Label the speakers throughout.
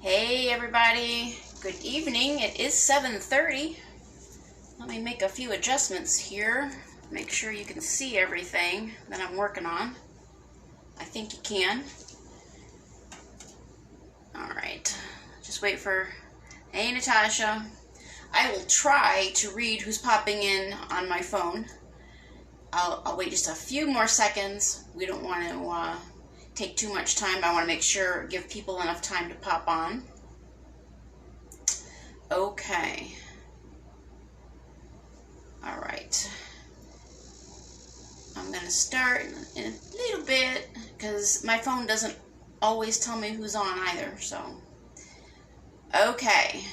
Speaker 1: Hey everybody, good evening. It is 7:30. Let me make a few adjustments here. Make sure you can see everything that I'm working on. I think you can. Alright, just wait for... Hey Natasha. I will try to read who's popping in on my phone. I'll wait just a few more seconds. We don't want to take too much time. I want to make sure, give people enough time to pop on. Okay. All right. I'm going to start in a little bit because my phone doesn't always tell me who's on either, so. Okay.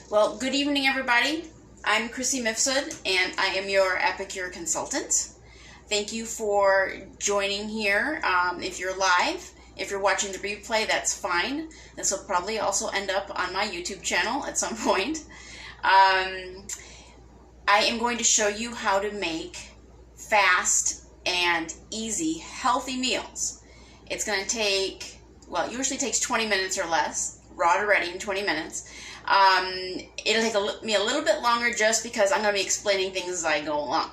Speaker 1: Well, good evening, everybody. I'm Chrissy Mifsud, and I am your Epicure consultant. Thank you for joining here. If you're live, if you're watching the replay, that's fine. This will probably also end up on my YouTube channel at some point. I am going to show you how to make fast and easy, healthy meals. It's going to take, well, it usually takes 20 minutes or less, raw to ready in 20 minutes. It'll take me a little bit longer just because I'm going to be explaining things as I go along.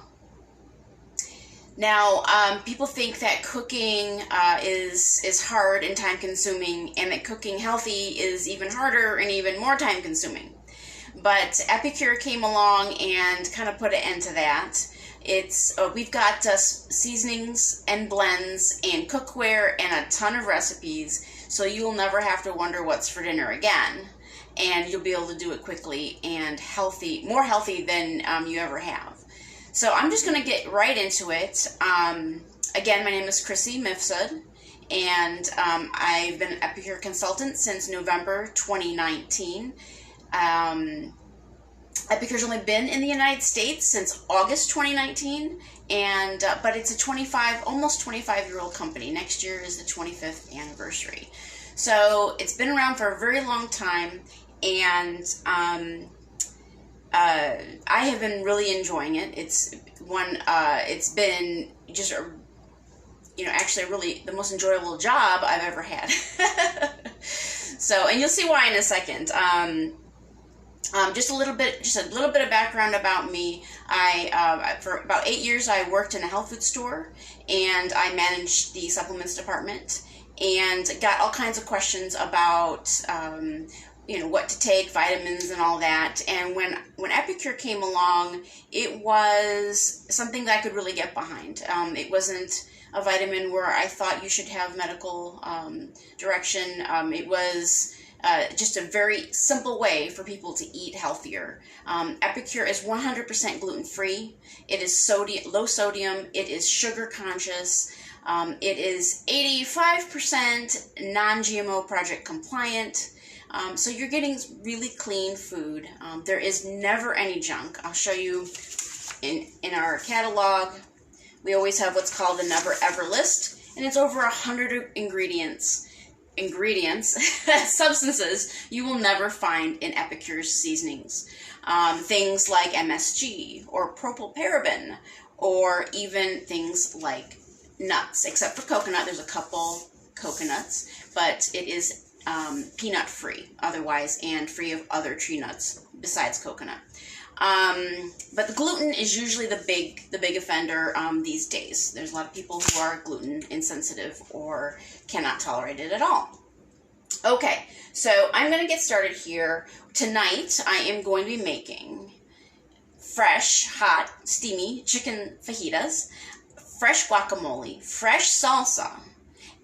Speaker 1: Now, people think that cooking is hard and time-consuming, and that cooking healthy is even harder and even more time-consuming. But Epicure came along and kind of put an end to that. We've got seasonings and blends and cookware and a ton of recipes, so you'll never have to wonder what's for dinner again. And you'll be able to do it quickly and healthy, more healthy than you ever have. So I'm just going to get right into it. Again, my name is Chrissy Mifsud, and I've been an Epicure consultant since November 2019. Epicure's only been in the United States since August 2019, and but it's a almost 25-year-old company. Next year is the 25th anniversary. So it's been around for a very long time, and I have been really enjoying it. It's been just actually really the most enjoyable job I've ever had. So, and you'll see why in a second. Just a little bit of background about me. For about 8 years, I worked in a health food store, and I managed the supplements department, and got all kinds of questions about what to take, vitamins and all that. And when Epicure came along, it was something that I could really get behind. It wasn't a vitamin where I thought you should have medical direction. It was just a very simple way for people to eat healthier. Epicure is 100% gluten-free. It is low sodium. It is sugar conscious. It is 85% non-GMO project compliant. So you're getting really clean food. There is never any junk. I'll show you in our catalog. We always have what's called the Never Ever list, and it's over 100 ingredients, substances you will never find in Epicure's seasonings. Things like MSG or propylparaben, or even things like nuts, except for coconut. There's a couple coconuts, but it is peanut free otherwise, and free of other tree nuts besides coconut. But the gluten is usually the big offender these days. There's a lot of people who are gluten insensitive or cannot tolerate it at all. Okay, so I'm going to get started here. Tonight I am going to be making fresh, hot, steamy chicken fajitas, fresh guacamole, fresh salsa,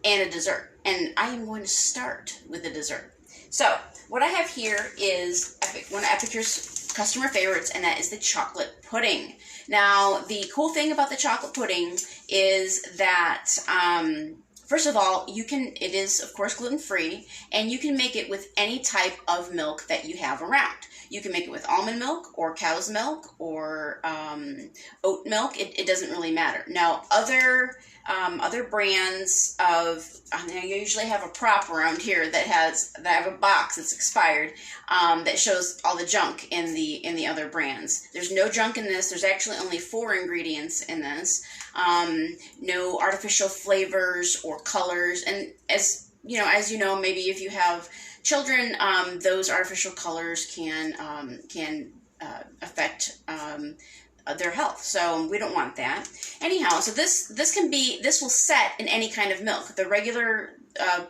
Speaker 1: and a dessert. And I am going to start with the dessert. So what I have here is one of Epicure's customer favorites, and that is the chocolate pudding. Now, the cool thing about the chocolate pudding is that, first of all, it is, of course, gluten-free, and you can make it with any type of milk that you have around. You can make it with almond milk or cow's milk or oat milk. It doesn't really matter. Now, other brands of, you usually have a prop around here that have a box that's expired that shows all the junk in the other brands. There's no junk in this. There's actually only 4 ingredients in this. No artificial flavors or colors, and as you know, as you know, maybe if you have children, those artificial colors can affect their health. So we don't want that. Anyhow, so this will set in any kind of milk. The regular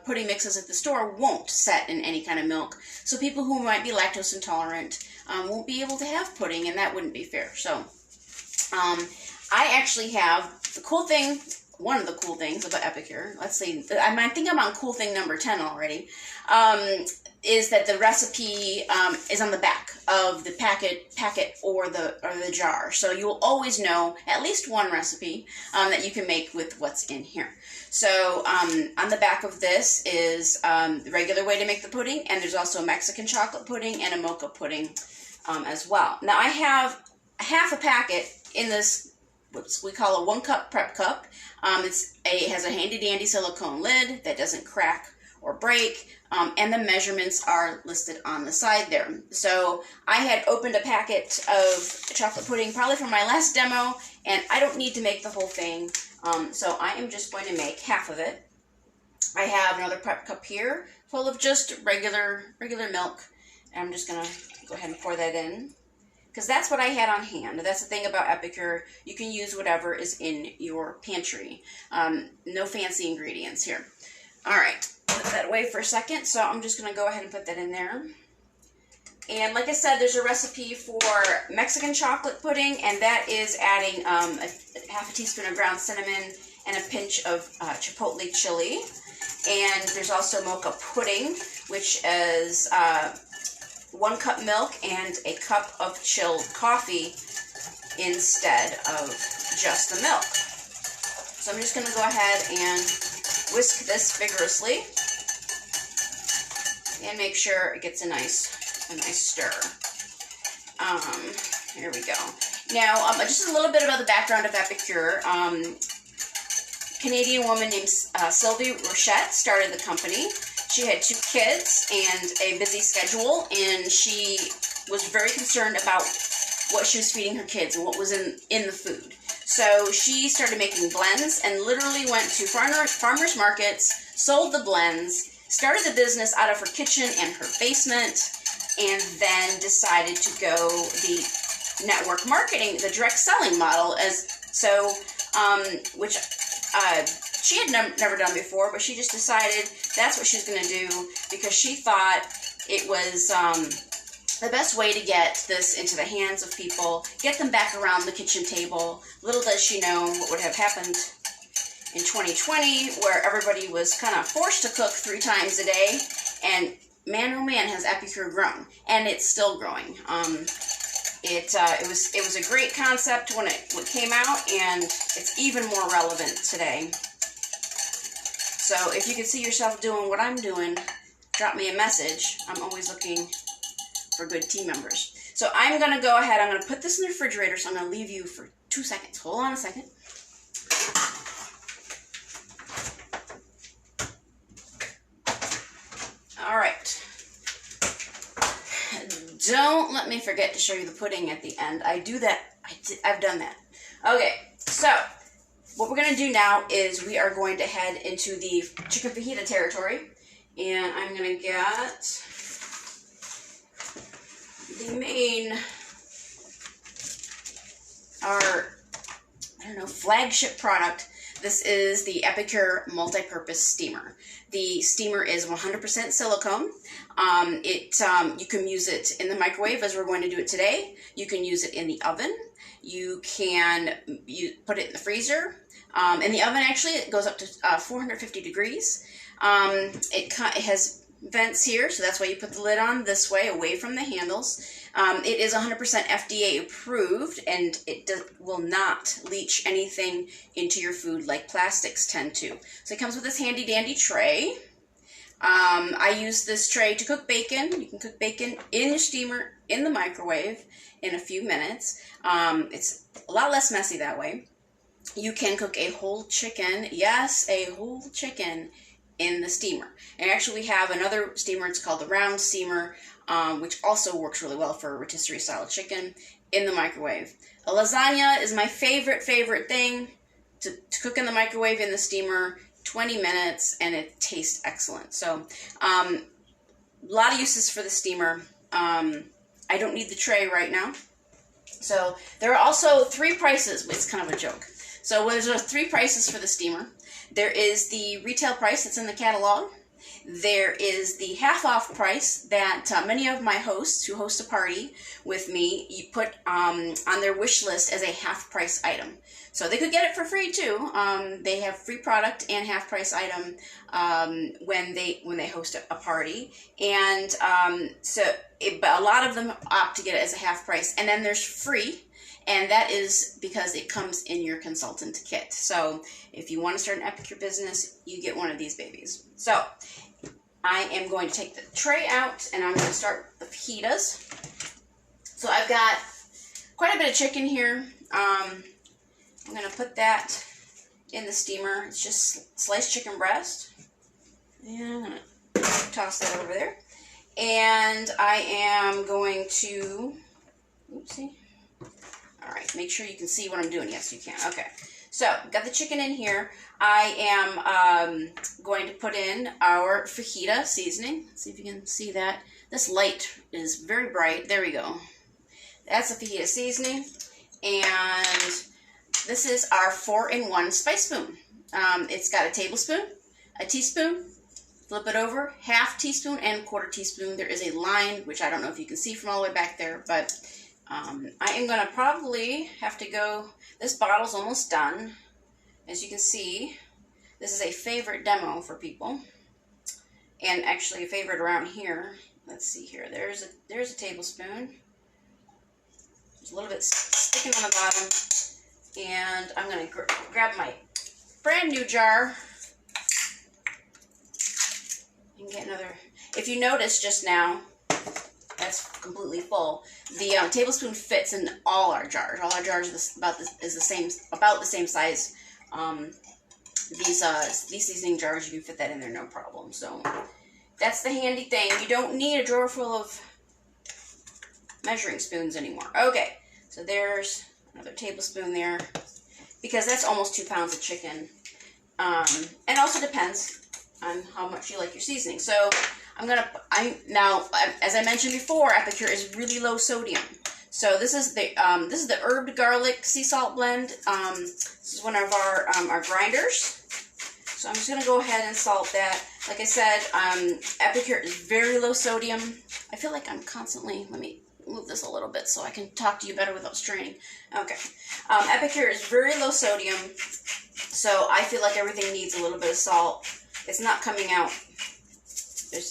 Speaker 1: pudding mixes at the store won't set in any kind of milk. So people who might be lactose intolerant won't be able to have pudding, and that wouldn't be fair. So I actually have the cool thing. One of the cool things about Epicure, let's see, I think I'm on cool thing number 10 already, is that the recipe is on the back of the packet or the jar. So you will always know at least one recipe that you can make with what's in here. So on the back of this is the regular way to make the pudding, and there's also a Mexican chocolate pudding and a mocha pudding as well. Now I have half a packet in this, what we call a 1 cup prep cup. It has a handy dandy silicone lid that doesn't crack or break, and the measurements are listed on the side there. So I had opened a packet of chocolate pudding probably from my last demo, and I don't need to make the whole thing, so I am just going to make half of it. I have another prep cup here full of just regular milk, and I'm just going to go ahead and pour that in, because that's what I had on hand. That's the thing about Epicure. You can use whatever is in your pantry. No fancy ingredients here. All right, put that away for a second. So I'm just going to go ahead and put that in there. And like I said, there's a recipe for Mexican chocolate pudding, and that is adding half a teaspoon of ground cinnamon and a pinch of chipotle chili. And there's also mocha pudding, which is 1 cup milk and a cup of chilled coffee instead of just the milk. So I'm just going to go ahead and whisk this vigorously and make sure it gets a nice stir. Here we go. Now, just a little bit about the background of Epicure. Canadian woman named Sylvie Rochette started the company. She had 2 kids and a busy schedule, and she was very concerned about what she was feeding her kids and what was in the food. So she started making blends and literally went to farmers markets, sold the blends, started the business out of her kitchen and her basement, and then decided to go the network marketing, the direct selling model, which she had never done before, but she just decided that's what she was going to do because she thought it was the best way to get this into the hands of people, get them back around the kitchen table. Little does she know what would have happened in 2020, where everybody was kind of forced to cook 3 times a day, and man, oh man, has Epicure grown, and it's still growing. It was a great concept when it came out, and it's even more relevant today. So if you can see yourself doing what I'm doing, drop me a message. I'm always looking for good team members. So I'm going to go ahead. I'm going to put this in the refrigerator, so I'm going to leave you for 2 seconds. Hold on a second. All right. Don't let me forget to show you the pudding at the end. I do that. I've done that. Okay, so what we're going to do now is we are going to head into the chicken fajita territory, and I'm going to get the main, flagship product. This is the Epicure multi-purpose steamer. The steamer is 100% silicone. You can use it in the microwave as we're going to do it today. You can use it in the oven. You can put it in the freezer. In the oven, actually, it goes up to 450 degrees. It has vents here, so that's why you put the lid on this way, away from the handles. It is 100% FDA approved, and it will not leach anything into your food like plastics tend to. So it comes with this handy dandy tray. I use this tray to cook bacon. You can cook bacon in your steamer, in the microwave, in a few minutes. It's a lot less messy that way. You can cook a whole chicken, yes, a whole chicken in the steamer. And actually we have another steamer, it's called the round steamer, which also works really well for rotisserie style chicken in the microwave. A lasagna is my favorite thing to cook in the microwave in the steamer. 20 minutes, and it tastes excellent. So, a lot of uses for the steamer. I don't need the tray right now. So, there are also 3 prices. It's kind of a joke. So, there's 3 prices for the steamer. There is the retail price that's in the catalog. There is the half-off price that many of my hosts who host a party with me, you put on their wish list as a half-price item. So they could get it for free too. They have free product and half-price item when they host a party, and but a lot of them opt to get it as a half price. And then there's free. And that is because it comes in your consultant kit. So if you want to start an Epicure business, you get one of these babies. So I am going to take the tray out, and I'm going to start the fajitas. So I've got quite a bit of chicken here. I'm going to put that in the steamer. It's just sliced chicken breast. And I'm going to toss that over there. And I am going to, oopsie. All right, make sure you can see what I'm doing. Yes, you can. Okay. So, got the chicken in here. I am going to put in our Fajita Seasoning. Let's see if you can see that. This light is very bright. There we go. That's the Fajita Seasoning. And this is our 4-in-1 spice spoon. It's got a tablespoon, a teaspoon, flip it over, half teaspoon and quarter teaspoon. There is a line, which I don't know if you can see from all the way back there, but I am going to probably have to go, this bottle's almost done. As you can see, this is a favorite demo for people, and actually a favorite around here. Let's see here, there's a tablespoon. There's a little bit sticking on the bottom, and I'm going to grab my brand new jar and get another. If you notice just now, that's completely full. The tablespoon fits in all our jars. All our jars is about the same size. These seasoning jars, you can fit that in there no problem. So that's the handy thing. You don't need a drawer full of measuring spoons anymore. Okay, so there's another tablespoon there, because that's almost 2 pounds of chicken. And also depends on how much you like your seasoning. So now, as I mentioned before, Epicure is really low sodium. So this is the herbed garlic sea salt blend. This is one of our grinders. So I'm just gonna go ahead and salt that. Like I said, Epicure is very low sodium. I feel like I'm constantly, let me move this a little bit so I can talk to you better without straining. Okay. Epicure is very low sodium, so I feel like everything needs a little bit of salt. It's not coming out.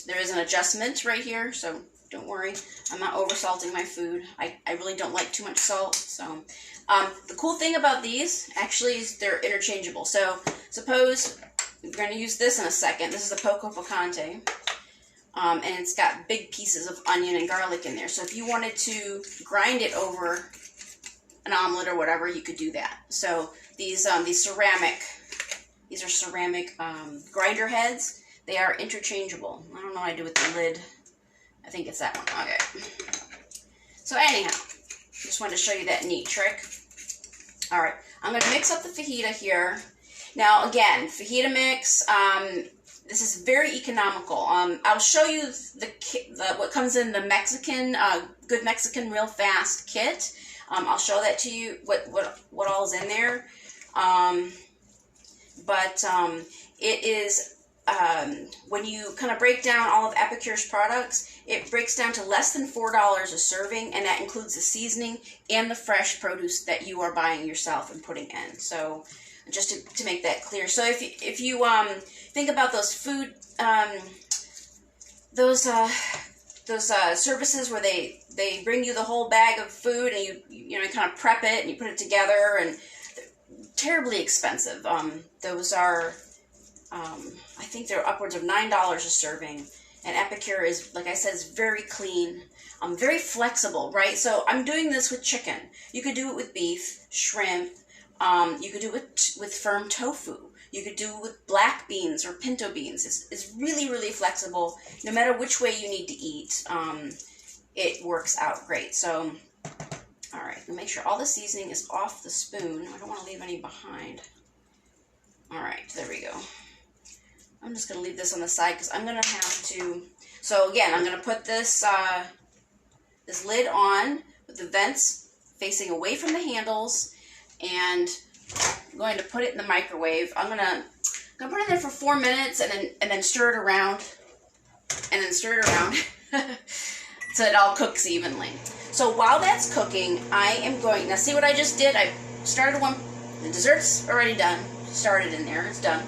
Speaker 1: There is an adjustment right here, so don't worry. I'm not over-salting my food. I really don't like too much salt. So the cool thing about these, actually, is they're interchangeable. So suppose we're going to use this in a second. This is the poco picante, and it's got big pieces of onion and garlic in there. So if you wanted to grind it over an omelet or whatever, you could do that. So these are ceramic grinder heads. They are interchangeable. I don't know what I do with the lid. I think it's that one. Okay. So anyhow, just wanted to show you that neat trick. All right, I'm going to mix up the fajita here. Now again, fajita mix. This is very economical. I'll show you what comes in the Mexican, Good Mexican Real Fast kit. I'll show that to you. What all is in there. It is. When you kind of break down all of Epicure's products, it breaks down to less than $4 a serving, and that includes the seasoning and the fresh produce that you are buying yourself and putting in. So, just to make that clear. So if you think about those food, those services where they bring you the whole bag of food, and you kind of prep it and you put it together, and terribly expensive. Those are. I think they're upwards of $9 a serving, and Epicure is, like I said, is very clean, very flexible, right? So I'm doing this with chicken. You could do it with beef, shrimp. You could do it with firm tofu. You could do it with black beans or pinto beans. It's really, really flexible. No matter which way you need to eat, it works out great. So, all right, make sure all the seasoning is off the spoon. I don't want to leave any behind. All right, there we go. I'm just going to leave this on the side because I'm going to have to... So again, I'm going to put this this lid on with the vents facing away from the handles, and I'm going to put it in the microwave. I'm gonna put it in there for 4 minutes and then stir it around, and then stir it around so it all cooks evenly. So while that's cooking, I am going, now see what I just did? I started one, the dessert's already done, started in there, it's done.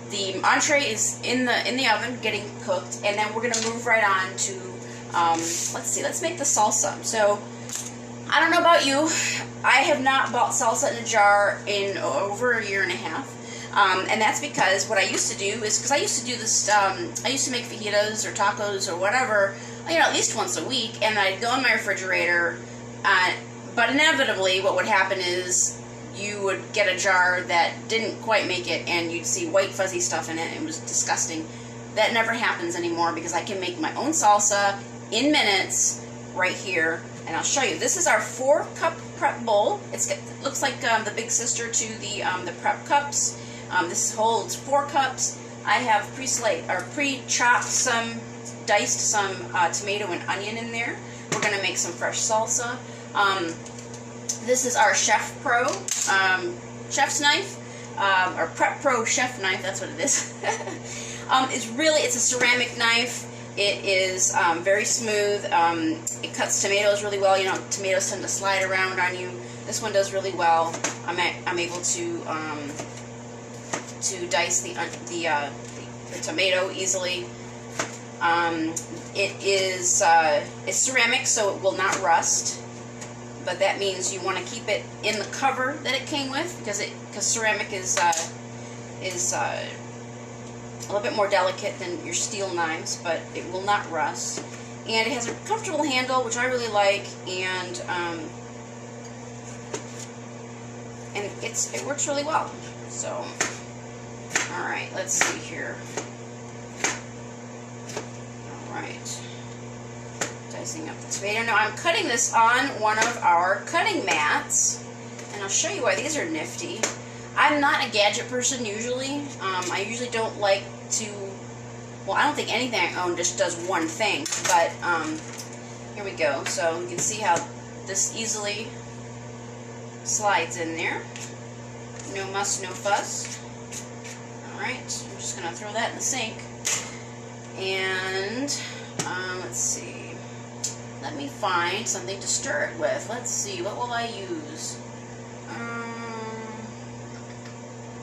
Speaker 1: The entree is in the oven getting cooked, and then we're gonna move right on to, let's make the salsa. So I don't know about you, I have not bought salsa in a jar in over a year and a half. And that's because what I used to do is, because I used to do this, I used to make fajitas or tacos or whatever, at least once a week, and I'd go in my refrigerator, but inevitably what would happen is you would get a jar that didn't quite make it, and you'd see white fuzzy stuff in it. It was disgusting. That never happens anymore because I can make my own salsa in minutes right here, and I'll show you. This is our 4-cup prep bowl. It looks like the big sister to the prep cups. This holds 4 cups. I have pre-chopped diced some tomato and onion in there. We're gonna make some fresh salsa. This is our Chef Pro chef's knife, or Prep Pro chef knife. That's what it is. It's a ceramic knife. It is very smooth. It cuts tomatoes really well. Tomatoes tend to slide around on you. This one does really well. I'm able to dice the tomato easily. It's ceramic, so it will not rust. But that means you want to keep it in the cover that it came with, because ceramic is a little bit more delicate than your steel knives, but it will not rust. And it has a comfortable handle, which I really like, and it works really well. So, all right, let's see here. All right. Dicing up the tomato. Now I'm cutting this on one of our cutting mats, and I'll show you why these are nifty. I'm not a gadget person usually. I usually don't like to, well, I don't think anything I own just does one thing, but here we go. So you can see how this easily slides in there. No muss, no fuss. Alright, I'm just going to throw that in the sink. And let's see. Let me find something to stir it with. Let's see, what will I use?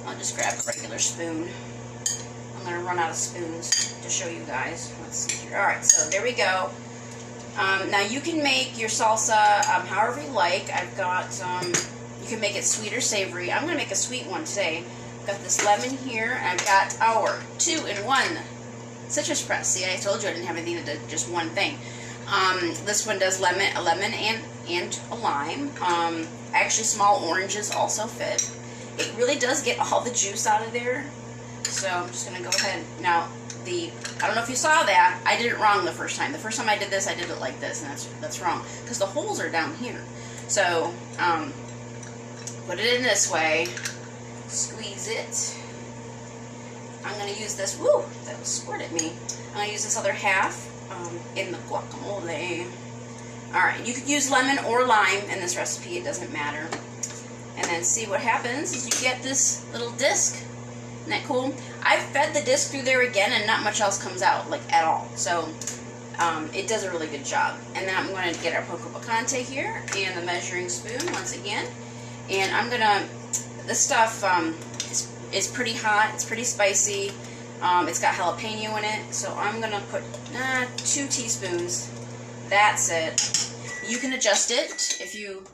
Speaker 1: I'll just grab a regular spoon. I'm going to run out of spoons to show you guys. Let's see here. Alright, so there we go. Now you can make your salsa however you like. I've got, you can make it sweet or savory. I'm going to make a sweet one today. I've got this lemon here, and I've got our 2-in-1 citrus press. See, I told you I didn't have anything that did just one thing. This one does a lemon and a lime. Actually, small oranges also fit. It really does get all the juice out of there. So I'm just going to go ahead. Now, I don't know if you saw that. I did it wrong the first time. The first time I did this, I did it like this, and that's wrong. Because the holes are down here. So, put it in this way. Squeeze it. I'm going to use this. Woo! That squirted me. I'm going to use this other half in the guacamole. Alright, you could use lemon or lime in this recipe. It doesn't matter. And then see what happens is you get this little disc. Isn't that cool? I've fed the disc through there again, and not much else comes out, like, at all. So, it does a really good job. And then I'm going to get our poco picante here, and the measuring spoon once again. And I'm going to, this stuff is pretty hot, it's pretty spicy. It's got jalapeno in it, so I'm going to put 2 teaspoons. That's it. You can adjust it if you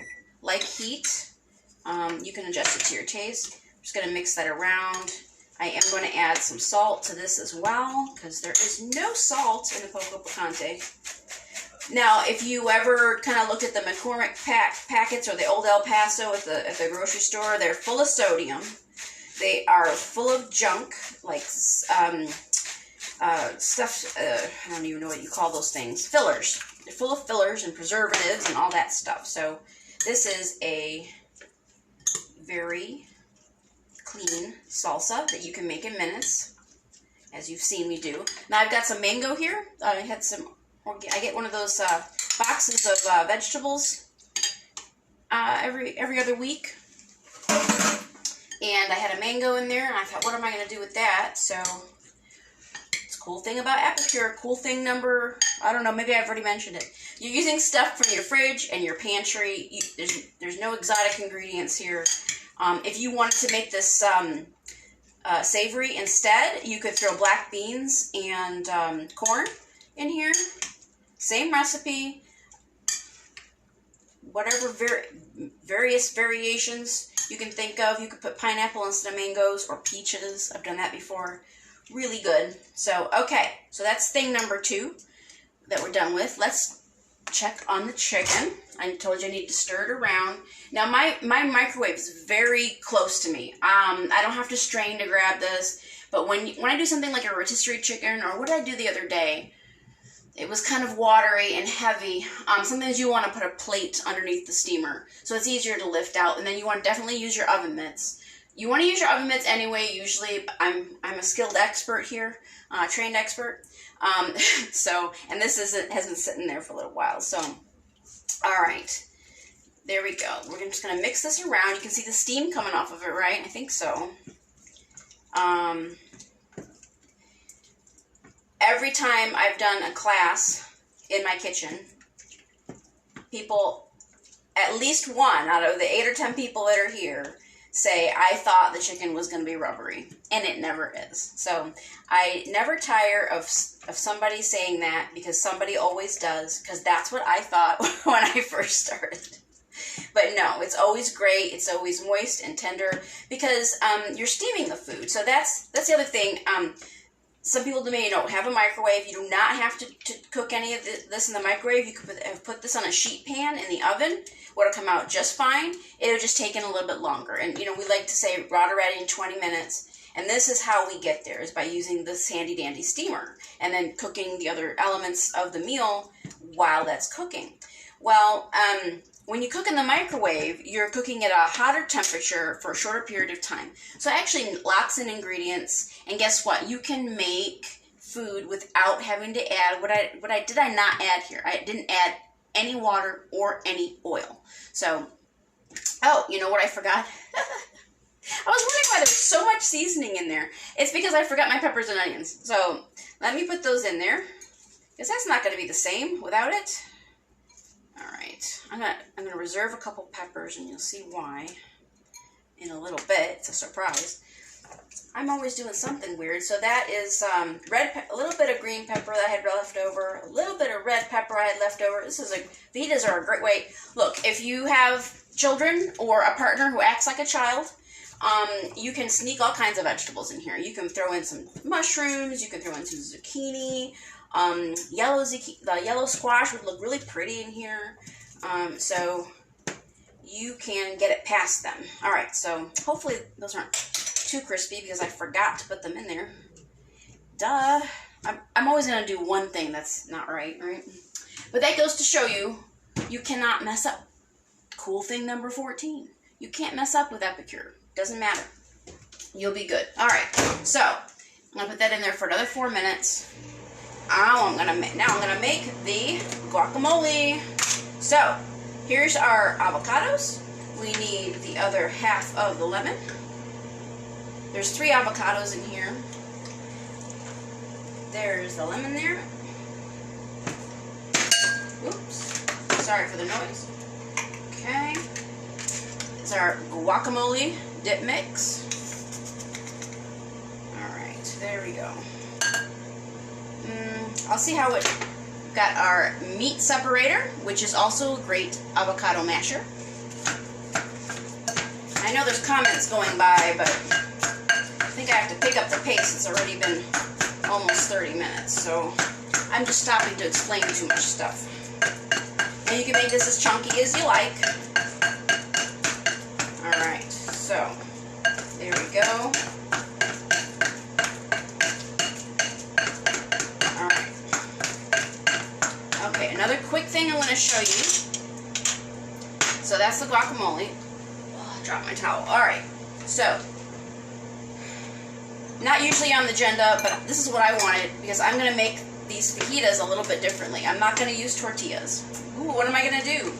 Speaker 1: like heat. You can adjust it to your taste. I'm just going to mix that around. I am going to add some salt to this as well, because there is no salt in the poco picante. Now, if you ever kind of looked at the McCormick packets or the old El Paso at the grocery store, they're full of sodium. They are full of junk, like stuff, I don't even know what you call those things, fillers. They're full of fillers and preservatives and all that stuff. So this is a very clean salsa that you can make in minutes, as you've seen me do. Now I've got some mango here. I get one of those boxes of vegetables every other week. And I had a mango in there, and I thought, what am I going to do with that? So, it's a cool thing about Epicure. Cool thing number, I don't know, maybe I've already mentioned it. You're using stuff from your fridge and your pantry. There's no exotic ingredients here. If you wanted to make this savory instead, you could throw black beans and corn in here. Same recipe. Whatever various variations you can think of. You could put pineapple instead of mangoes or peaches. I've done that before. Really good. So, okay. So that's thing number 2 that we're done with. Let's check on the chicken. I told you I need to stir it around. Now, my microwave is very close to me. I don't have to strain to grab this. But when I do something like a rotisserie chicken, or what did I do the other day? It was kind of watery and heavy. Sometimes you want to put a plate underneath the steamer, so it's easier to lift out. And then you want to definitely use your oven mitts. You want to use your oven mitts anyway. Usually, I'm a skilled expert here, trained expert. And this has been sitting there for a little while. So, all right, there we go. We're just gonna mix this around. You can see the steam coming off of it, right? I think so. Every time I've done a class in my kitchen, people, at least one out of the 8 or 10 people that are here, say, I thought the chicken was going to be rubbery, and it never is. So I never tire of somebody saying that, because somebody always does, because that's what I thought when I first started. But no, it's always great. It's always moist and tender, because you're steaming the food. So that's the other thing. Some people may don't have a microwave. You do not have to cook any of this in the microwave. You could put this on a sheet pan in the oven. It'll come out just fine. It'll just take in a little bit longer. And, we like to say rada ready in 20 minutes. And this is how we get there, is by using this handy dandy steamer. And then cooking the other elements of the meal while that's cooking. Well, when you cook in the microwave, you're cooking at a hotter temperature for a shorter period of time. So actually locks in ingredients, and guess what? You can make food without having to add what did I not add here? I didn't add any water or any oil. So, oh, you know what I forgot? I was wondering why there was so much seasoning in there. It's because I forgot my peppers and onions. So let me put those in there, because that's not going to be the same without it. All right, I'm gonna reserve a couple peppers, and you'll see why in a little bit. It's a surprise. I'm always doing something weird. So that is a little bit of green pepper that I had left over, a little bit of red pepper I had left over. Fajitas are a great way. Look, if you have children or a partner who acts like a child, you can sneak all kinds of vegetables in here. You can throw in some mushrooms. You can throw in some zucchini. The yellow squash would look really pretty in here. So you can get it past them. All right, so hopefully those aren't too crispy, because I forgot to put them in there. Duh. I'm always going to do one thing that's not right? But that goes to show you, you cannot mess up. Cool thing number 14. You can't mess up with Epicure. Doesn't matter. You'll be good. All right, so I'm going to put that in there for another 4 minutes. Now I'm gonna make the guacamole. So here's our avocados. We need the other half of the lemon. There's 3 avocados in here. There's the lemon there. Oops, sorry for the noise. Okay, it's our guacamole dip mix. All right, there we go. I'll see how it got our meat separator, which is also a great avocado masher. I know there's comments going by, but I think I have to pick up the pace. It's already been almost 30 minutes, so I'm just stopping to explain too much stuff. And you can make this as chunky as you like. Alright, so there we go. Another quick thing I'm going to show you. So that's the guacamole. Oh, I dropped my towel. Alright, so Not usually on the agenda, but this is what I wanted because I'm going to make these fajitas a little bit differently. I'm not going to use tortillas. Ooh, what am I going to do?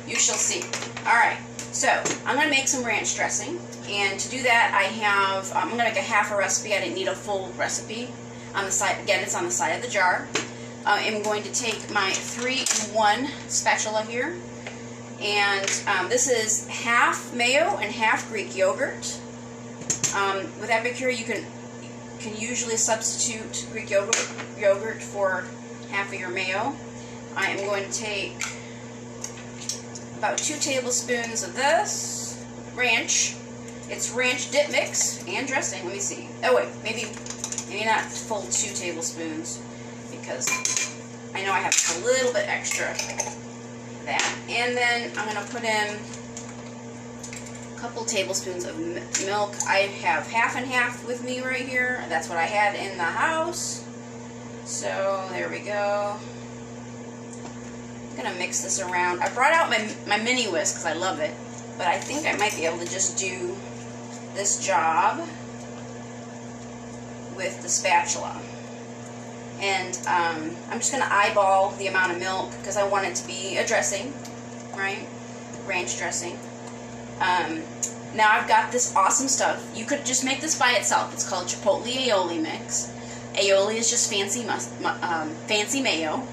Speaker 1: You shall see. Alright, so I'm going to make some ranch dressing. And to do that, I have, I'm going to make a half a recipe. I didn't need a full recipe. On the side, again, it's on the side of the jar. I'm going to take my 3-in-1 spatula here. And this is half mayo and half Greek yogurt. With Epicure, you can usually substitute Greek yogurt for half of your mayo. I am going to take about 2 tablespoons of this ranch. It's ranch dip mix and dressing. Let me see. Oh wait, maybe not full 2 tablespoons because I know I have a little bit extra of that. And then I'm going to put in a couple tablespoons of milk. I have half and half with me right here. That's what I had in the house. So there we go. I'm going to mix this around. I brought out my mini whisk because I love it, but I think I might be able to just do this job with the spatula. And I'm just going to eyeball the amount of milk because I want it to be a dressing, right? Ranch dressing. Now I've got this awesome stuff. You could just make this by itself. It's called Chipotle Aioli mix. Aioli is just fancy mayo.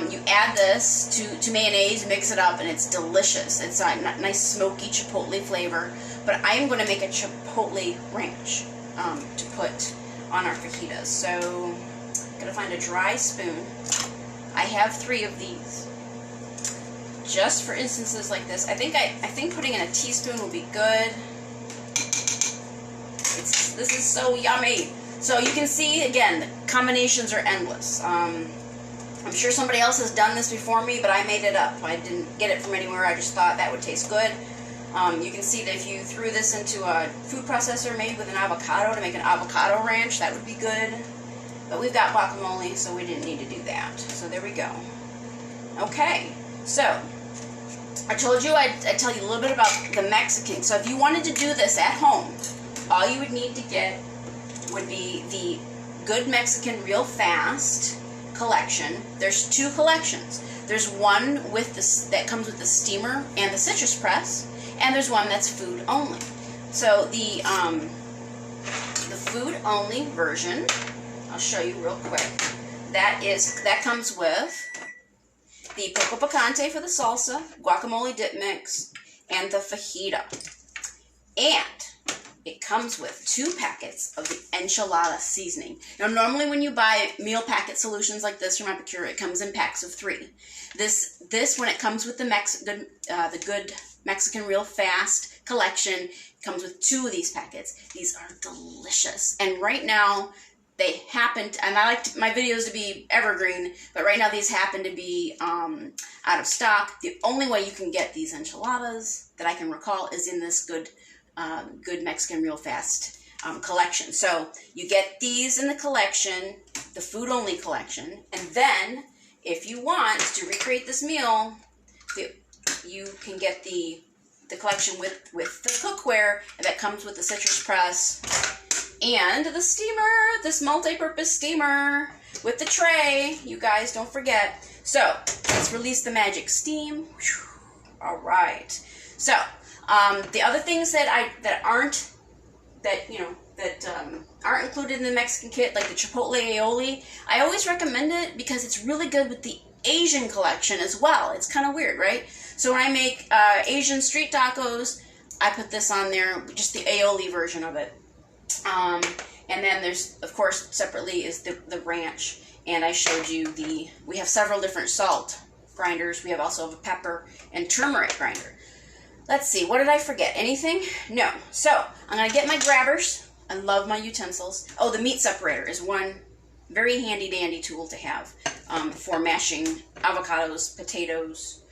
Speaker 1: You add this to mayonnaise, mix it up, and it's delicious. It's a nice smoky chipotle flavor. But I am going to make a Chipotle Ranch to put on our fajitas. So I'm going to find a dry spoon. I have 3 of these. Just for instances like this. I think putting in a teaspoon will be good. This is so yummy. So you can see, again, the combinations are endless. I'm sure somebody else has done this before me, but I made it up. I didn't get it from anywhere. I just thought that would taste good. You can see that if you threw this into a food processor, maybe with an avocado to make an avocado ranch, that would be good. But we've got guacamole, so we didn't need to do that. So there we go. Okay, so I told you I'd tell you a little bit about the Mexican. So if you wanted to do this at home, all you would need to get would be the Good Mexican Real Fast collection. There's 2 collections. There's one with that comes with the steamer and the citrus press, and there's one that's food only. So the food only version, I'll show you real quick. That comes with the pico picante for the salsa, guacamole dip mix, and the fajita. And it comes with 2 packets of the Enchilada Seasoning. Now, normally when you buy meal packet solutions like this from Epicure, it comes in packs of 3. This when it comes with the Good Mexican Real Fast collection, comes with 2 of these packets. These are delicious. And right now, they happen to, and I like my videos to be evergreen, but right now these happen to be out of stock. The only way you can get these enchiladas that I can recall is in this Good Mexican Real Fast collection. So you get these in the collection, the food only collection, and then if you want to recreate this meal, you can get the collection with the cookware that comes with the citrus press and the steamer, this multi-purpose steamer with the tray. You guys don't forget. So let's release the magic steam. All right. So the other things that aren't included in the Mexican kit, like the Chipotle Aioli, I always recommend it because it's really good with the Asian collection as well. It's kind of weird, right? So when I make Asian street tacos, I put this on there, just the aioli version of it. And then there's, of course, separately is the ranch. And I showed you we have several different salt grinders. We have also a pepper and turmeric grinder. Let's see, what did I forget? Anything? No. So, I'm going to get my grabbers. I love my utensils. Oh, the meat separator is one very handy dandy tool to have for mashing avocados, potatoes,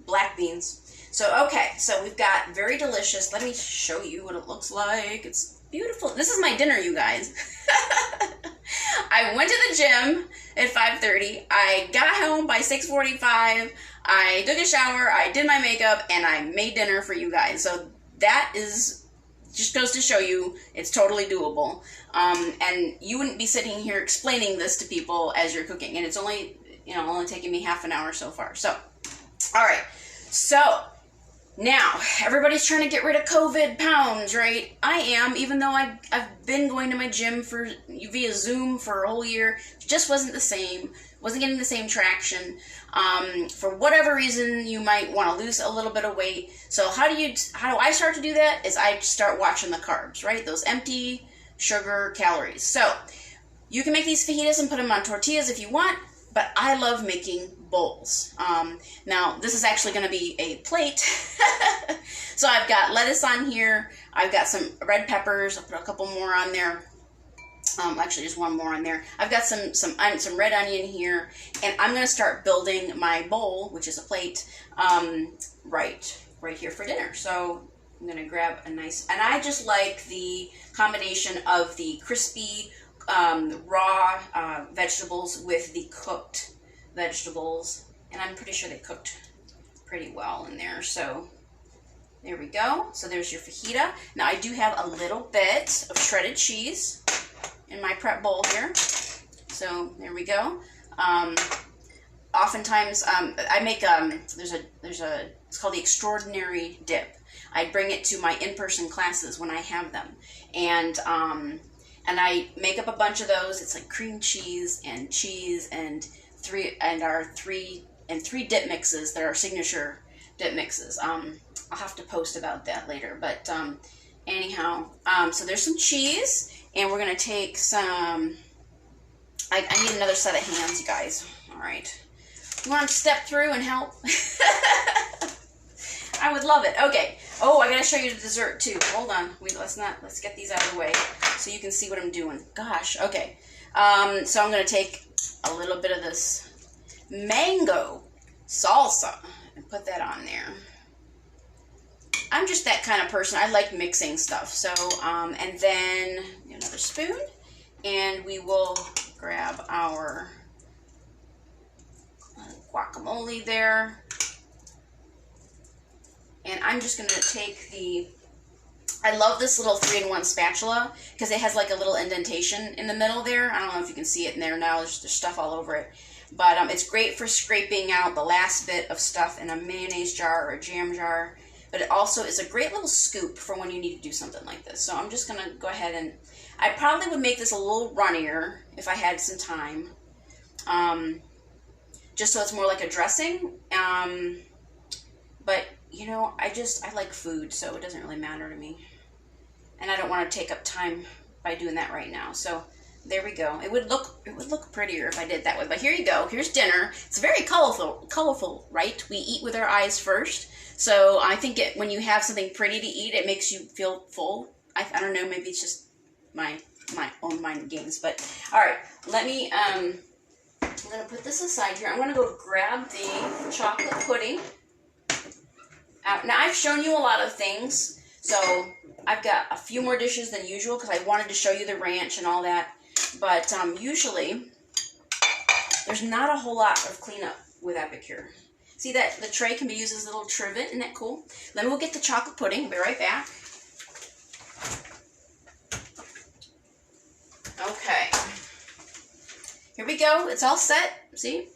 Speaker 1: black beans. So, okay, so we've got very delicious. Let me show you what it looks like. It's beautiful. This is my dinner, you guys. I went to the gym at 5:30. I got home by 6:45. I took a shower. I did my makeup, and I made dinner for you guys. So that is just goes to show you it's totally doable. And you wouldn't be sitting here explaining this to people as you're cooking. And it's only, only taking me half an hour so far. So, all right. So, now, everybody's trying to get rid of COVID pounds, right? I am, even though I've been going to my gym via Zoom for a whole year. It just wasn't the same. Wasn't getting the same traction. For whatever reason, you might want to lose a little bit of weight. So how do I start to do that? Is I start watching the carbs, right? Those empty sugar calories. So you can make these fajitas and put them on tortillas if you want, but I love making bowls. Now, this is actually going to be a plate. So I've got lettuce on here. I've got some red peppers. I'll put a couple more on there. Actually, just one more on there. I've got some red onion here, and I'm going to start building my bowl, which is a plate, right here for dinner. So I'm going to grab a nice, and I just like the combination of the crispy raw vegetables with the cooked vegetables, and I'm pretty sure they cooked pretty well in there. So there we go. So there's your fajita. Now I do have a little bit of shredded cheese in my prep bowl here. So there we go. Oftentimes I make it's called the extraordinary dip. I bring it to my in-person classes when I have them, and I make up a bunch of those. It's like cream cheese and three dip mixes that are signature dip mixes. I'll have to post about that later, but anyhow, so there's some cheese, and we're gonna take some. I need another set of hands, you guys. All right, you want to step through and help? I would love it. Okay. Oh, I gotta show you the dessert too. Hold on. Let's get these out of the way so you can see what I'm doing. Gosh. Okay. So I'm gonna take a little bit of this mango salsa and put that on there. I'm just that kind of person. I like mixing stuff. So, and then another spoon, and we will grab our guacamole there. And I'm just going to take I love this little 3-in-1 spatula because it has like a little indentation in the middle there. I don't know if you can see it in there now. There's stuff all over it. But it's great for scraping out the last bit of stuff in a mayonnaise jar or a jam jar. But it also is a great little scoop for when you need to do something like this. So I'm just going to go ahead and... I probably would make this a little runnier if I had some time. Just so it's more like a dressing. But... I like food, so it doesn't really matter to me. And I don't want to take up time by doing that right now. So there we go. It would look prettier if I did that way. But here you go. Here's dinner. It's very colorful, right? We eat with our eyes first. So I think when you have something pretty to eat, it makes you feel full. I don't know, maybe it's just my own mind games. But all right, let me I'm going to put this aside here. I'm going to go grab the chocolate pudding. Now, I've shown you a lot of things, so I've got a few more dishes than usual because I wanted to show you the ranch and all that, but usually there's not a whole lot of cleanup with Epicure. See that the tray can be used as a little trivet, isn't that cool? Then we'll get the chocolate pudding. I'll be right back. Okay. Here we go. It's all set. See?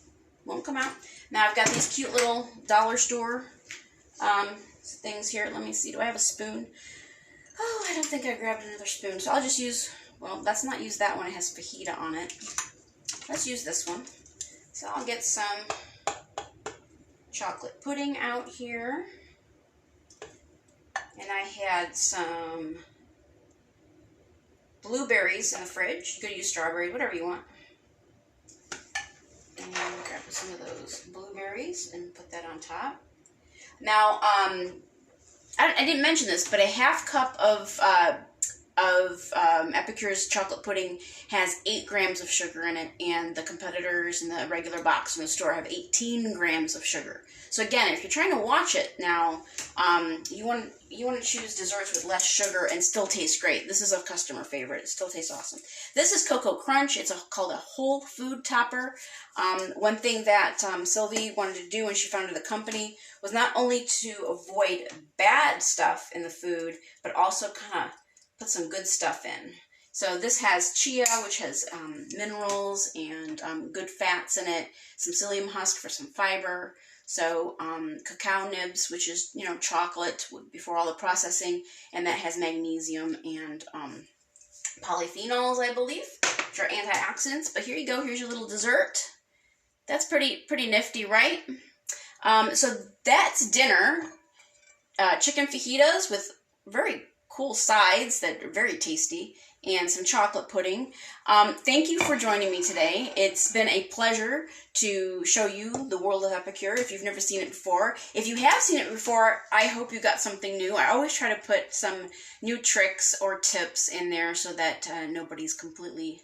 Speaker 1: Won't come out. Now I've got these cute little dollar store things here. Let me see. Do I have a spoon? Oh, I don't think I grabbed another spoon. So I'll just use, let's not use that one. It has fajita on it. Let's use this one. So I'll get some chocolate pudding out here. And I had some blueberries in the fridge. You could use strawberries, whatever you want. And grab some of those blueberries and put that on top. Now, I didn't mention this, but a half cup of of Epicure's chocolate pudding has 8 grams of sugar in it, and the competitors in the regular box in the store have 18 grams of sugar. So again, if you're trying to watch it now, you want to choose desserts with less sugar and still taste great. This is a customer favorite. It still tastes awesome. This is Cocoa Crunch. It's called a whole food topper. One thing that Sylvie wanted to do when she founded the company was not only to avoid bad stuff in the food, but also kind of put some good stuff in. So this has chia, which has minerals and good fats in it, some psyllium husk for some fiber. So cacao nibs, which is, you know, chocolate before all the processing, and that has magnesium and polyphenols, I believe, which are antioxidants. But here you go. Here's your little dessert. That's pretty nifty, right? So that's dinner. Chicken fajitas with very cool sides that are very tasty, and some chocolate pudding. Thank you for joining me today. It's been a pleasure to show you the world of Epicure if you've never seen it before. If you have seen it before, I hope you got something new. I always try to put some new tricks or tips in there so that nobody's completely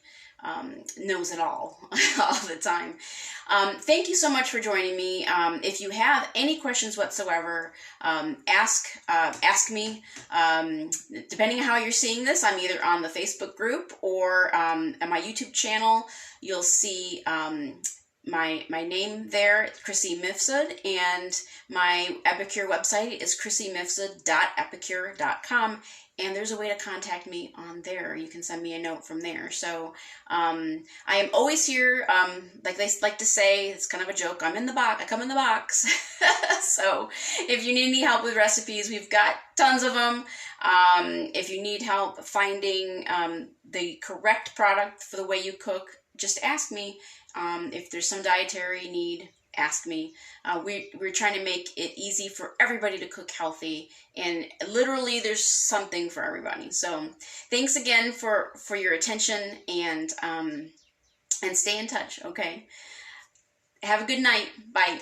Speaker 1: knows it all the time. Thank you so much for joining me. If you have any questions whatsoever, ask me. Depending on how you're seeing this, I'm either on the Facebook group or on my YouTube channel. You'll see my name there, Chrissy Mifsud, and my Epicure website is chrissymifsud.epicure.com. And there's a way to contact me on there. You can send me a note from there. So I am always here. Like they like to say, it's kind of a joke. I'm in the box. I come in the box. So if you need any help with recipes, we've got tons of them. If you need help finding the correct product for the way you cook, just ask me. If there's some dietary need, ask me. We're trying to make it easy for everybody to cook healthy, and literally there's something for everybody. So thanks again for your attention, and stay in touch. Okay, have a good night. Bye.